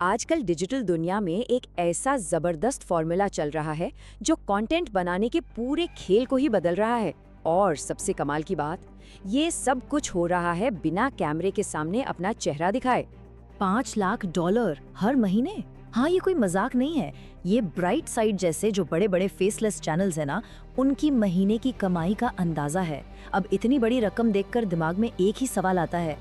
आजकल डिजिटल दुनिया में एक ऐसा जबरदस्त फॉर्मूला चल रहा है जो कंटेंट बनाने के पूरे खेल को ही बदल रहा है। और सबसे कमाल की बात, ये सब कुछ हो रहा है बिना कैमरे के सामने अपना चेहरा दिखाए। $5 लाख हर महीने। हाँ, ये कोई मजाक नहीं है। ये ब्राइट साइड जैसे जो बड़े बड़े फेसलेस चैनल्स हैं ना, उनकी महीने की कमाई का अंदाजा है। अब इतनी बड़ी रकम देखकर दिमाग में एक ही सवाल आता है।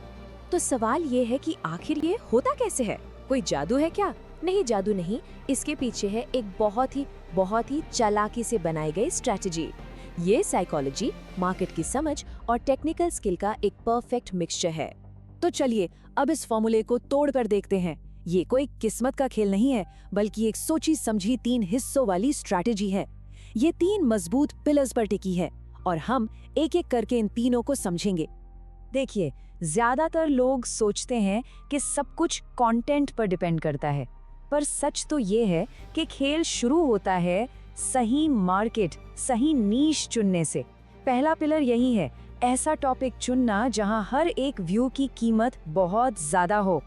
तो सवाल ये है कि आखिर ये होता कैसे है? कोई जादू है क्या? नहीं, जादू नहीं। इसके पीछे है एक बहुत ही चालाकी से बनाई गई स्ट्रेटजी। ये साइकोलॉजी, मार्केट की समझ और टेक्निकल स्किल का एक परफेक्ट मिक्सचर है। तो चलिए अब इस फॉर्मूले को तोड़ कर देखते हैं। ये कोई किस्मत का खेल नहीं है, बल्कि एक सोची समझी 3 हिस्सों वाली स्ट्रैटेजी है। ये 3 मजबूत पिलर्स पर टिकी है और हम एक एक करके इन तीनों को समझेंगे। देखिए, ज्यादातर लोग सोचते हैं कि सब कुछ कंटेंट पर डिपेंड करता है, पर सच तो ये है कि खेल शुरू होता है सही मार्केट, सही नीश चुनने से। पहला पिलर यही है, ऐसा टॉपिक चुनना जहां हर एक व्यू की कीमत बहुत ज्यादा हो।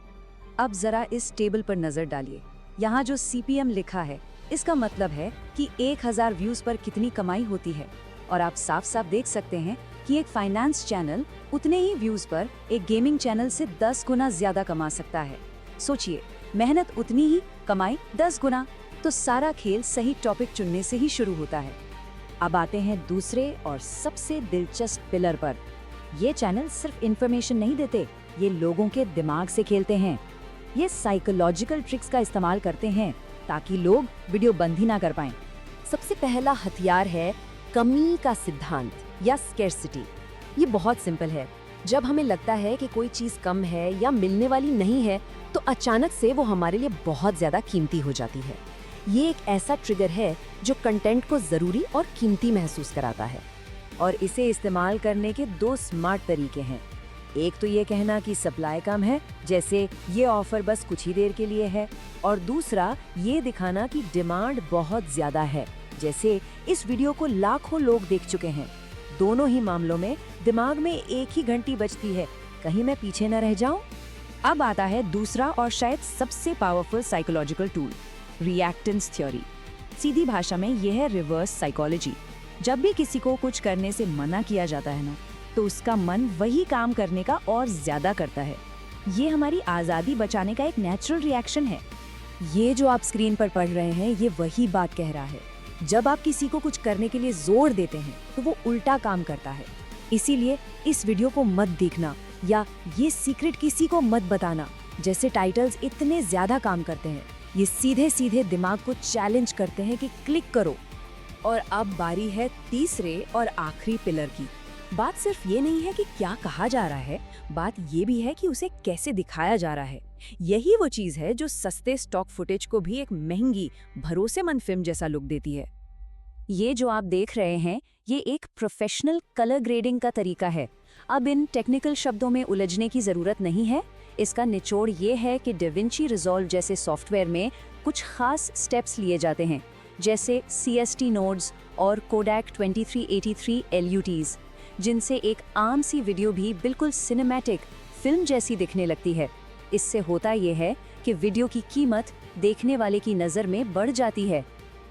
अब जरा इस टेबल पर नजर डालिए। यहाँ जो CPM लिखा है, इसका मतलब है कि 1000 व्यूज पर कितनी कमाई होती है। और आप साफ साफ देख सकते हैं कि एक फाइनेंस चैनल उतने ही व्यूज पर एक गेमिंग चैनल से 10 गुना ज्यादा कमा सकता है। सोचिए, मेहनत उतनी ही, कमाई 10 गुना। तो सारा खेल सही टॉपिक चुनने से ही शुरू होता है। अब आते हैं दूसरे और सबसे दिलचस्प पिलर पर। ये चैनल सिर्फ इंफॉर्मेशन नहीं देते, ये लोगों के दिमाग से खेलते हैं। ये साइकोलॉजिकल ट्रिक्स का इस्तेमाल करते हैं ताकि लोग वीडियो बंद ही ना कर पाएं। सबसे पहला हथियार है कमी का सिद्धांत या स्कैर्सिटी। ये बहुत सिंपल है। जब हमें लगता है कि कोई चीज कम है या मिलने वाली नहीं है, तो अचानक से वो हमारे लिए बहुत ज्यादा कीमती हो जाती है। ये एक ऐसा ट्रिगर है जो कंटेंट को जरूरी और कीमती महसूस कराता है। और इसे इस्तेमाल करने के 2 स्मार्ट तरीके हैं। एक तो ये कहना कि सप्लाई कम है, जैसे ये ऑफर बस कुछ ही देर के लिए है, और दूसरा ये दिखाना कि डिमांड बहुत ज्यादा है, जैसे इस वीडियो को लाखों लोग देख चुके हैं। दोनों ही मामलों में दिमाग में एक ही घंटी बजती है, कहीं मैं पीछे न रह जाऊं। अब आता है दूसरा और शायद सबसे powerful psychological tool, reactance theory. सीधी भाषा में यह है रिवर्स साइकोलॉजी। जब भी किसी को कुछ करने से मना किया जाता है ना, तो उसका मन वही काम करने का और ज्यादा करता है। ये हमारी आजादी बचाने का एक नेचुरल रिएक्शन है। ये जो आप स्क्रीन पर पढ़ रहे हैं, ये वही बात कह रहा है। जब आप किसी को कुछ करने के लिए जोर देते हैं, तो वो उल्टा काम करता है। इसीलिए इस वीडियो को मत देखना या ये सीक्रेट किसी को मत बताना जैसे टाइटल्स इतने ज्यादा काम करते हैं। ये सीधे सीधे दिमाग को चैलेंज करते हैं कि क्लिक करो। और अब बारी है तीसरे और आखिरी पिलर की। बात सिर्फ ये नहीं है कि क्या कहा जा रहा है, बात ये भी है कि उसे कैसे दिखाया जा रहा है। यही वो चीज है जो सस्ते स्टॉक फुटेज को भी एक महंगी, भरोसेमंद फिल्म जैसा लुक देती है। ये जो आप देख रहे हैं, ये एक प्रोफेशनल कलर ग्रेडिंग का तरीका है। अब इन टेक्निकल शब्दों में उलझने की जरूरत नहीं है। इसका निचोड़ ये है कि डेविंची रिजॉल्व जैसे सॉफ्टवेयर में कुछ खास स्टेप्स लिए जाते हैं, जैसे CST नोड्स और कोडैक 2383 LUTs, जिनसे एक आम सी वीडियो भी बिल्कुल सिनेमैटिक फिल्म जैसी दिखने लगती है। इससे होता यह है कि वीडियो की कीमत देखने वाले की नज़र में बढ़ जाती है।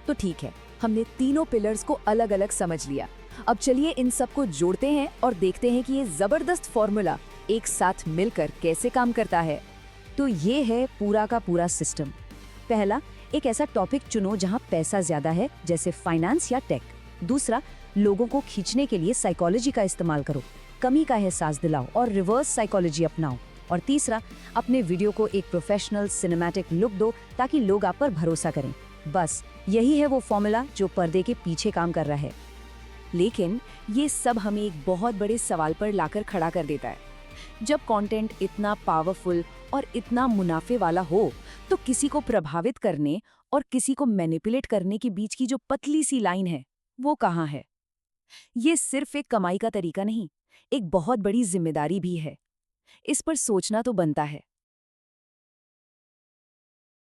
तो ठीक है, हमने तीनों पिलर्स को अलग अलग समझ लिया। अब चलिए इन सबको जोड़ते हैं और देखते हैं कि ये जबरदस्त फॉर्मूला एक साथ मिलकर कैसे काम करता है। तो ये है पूरा का पूरा सिस्टम। पहला, एक ऐसा टॉपिक चुनो जहां पैसा ज्यादा है, जैसे फाइनेंस या टेक। दूसरा, लोगों को खींचने के लिए साइकोलॉजी का इस्तेमाल करो, कमी का एहसास दिलाओ और रिवर्स साइकोलॉजी अपनाओ। और तीसरा, अपने वीडियो को एक प्रोफेशनल सिनेमैटिक लुक दो ताकि लोग आप पर भरोसा करें। बस यही है वो फॉर्मूला जो पर्दे के पीछे काम कर रहा है। लेकिन ये सब हमें एक बहुत बड़े सवाल पर लाकर खड़ा कर देता है। जब कंटेंट इतना पावरफुल और इतना मुनाफे वाला हो, तो किसी को प्रभावित करने और किसी को मैनिपुलेट करने के बीच की जो पतली सी लाइन है, वो कहाँ है? ये सिर्फ एक कमाई का तरीका नहीं, एक बहुत बड़ी जिम्मेदारी भी है। इस पर सोचना तो बनता है।